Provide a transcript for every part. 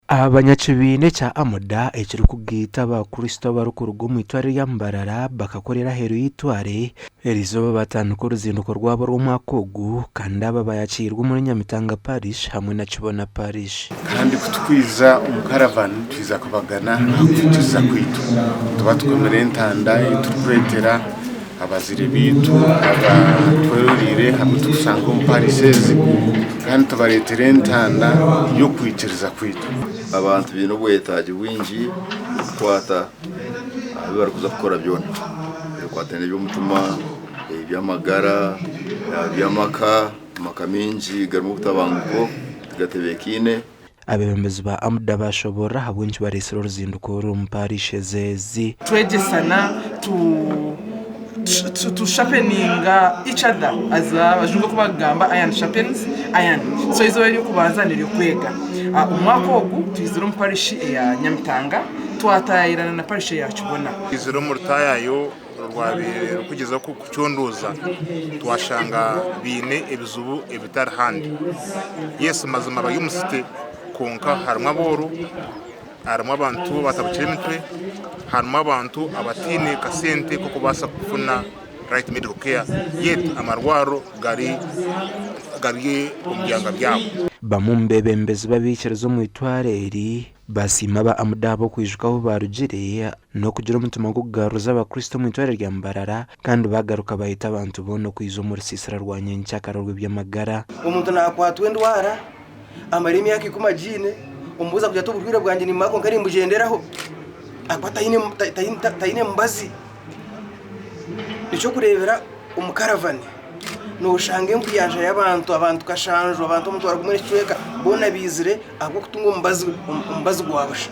Abanyakibine cya amuda ekiri kugita abakristo barukurugo rwo mu itware rya Mbarara bakakorera heru y'itware erizo batandukanye uruzinduko rwabo rw'umwaka ogu kandi aba bayakirwa muri Nyamitanga parish hamwe na Kibona parish kandi kutwiza umukaravani twiza kubagana tuza kwitu tuba twemere ntanda tukwetera abazire bitu abatwerurire hamwe tusanga umuparisezi kandi tubaretere ntanda yo kwitiriza kwitu abantu bino bwetaje winji kwata abari kuza gukora byone kwatene by'umutima iby'amagara iby'amaka makaminji garimo kutabanguko tugatebekine abembezi ba amuda bashobora habunji baresero ruzinduko rumparishe zezi twegesana to sharpeninga each other as abajungu kubagamba iron sharpens iron so izo bari kubanzanira kwega umwaka ogu twizira mu parish ya Nyamitanga twatayirana na parish ya Kibona iziro mu rutayayo rwabire kugeza ku cyondoza twashanga bine ebizubu ebitari handi Yesu mazima bayumusite konka harimo aboro harimo abantu batabukire imitwe harimo abantu abatine kasente ko kubasa kufuna right medical care yet amarwaro gari umbyanga byabo bamumbebembezi babikirizo mu itware eri basima ba amuda bo kwijukaho barugire no kugira umutima go kugaruza abakristo mu itware rya Mbarara kandi bagaruka bahita abantu bono kwizo muri sisira rwa Nyencyakaro rw'ibyamagara umuntu nakwatwe ndwara amarimi yake kumajine umbuza kujya tuburwira bwanjye ni mako ngari mbugenderaho akwata tayine mbazi nico kurebera umukaravani no ushange nkuyanja y'abantu kashanjo abantu mutwara kumwe cyeka bona bizire ahubwo kutungo mbazi gwabasha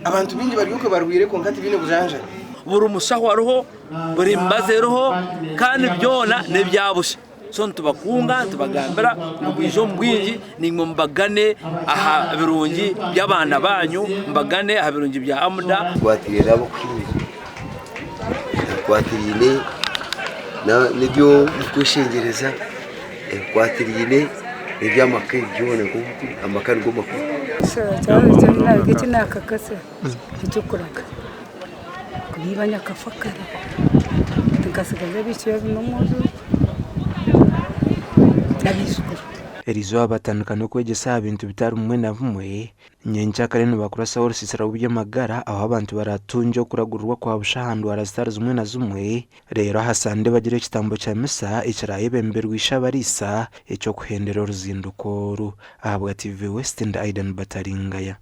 abantu bingi bari yuko barwire ko ngati bine bujanje buri umusaho aroho buri mbaze roho kandi byona ne byabusha so tubakunga tubagambira ngubwijo mbwingi ningo mbagane aha birungi by'abana banyu mbagane aha birungi bya amuda kwatirira abo kwatirine na nibyo kwishengereza kwatirine iby'amakaye byone ko amakari go makuru cyane giti nakakase cyukuraga kubibanya kafakara tukasigaza bicho binomuzo erizo abatandukana kwegesa ibintu bitari umwe na bumwe Nyencyakare bakurasa wose sisira uby'amagara aho abantu baratunje kuragurwa kwa bushahandu arastars umwe na zumwe rero hasande bagire ikitambo cya misa icaraye bemberwisha barisa icyo kuhendera uruzinduko ahabwa TV West and Aidan Bataringaya.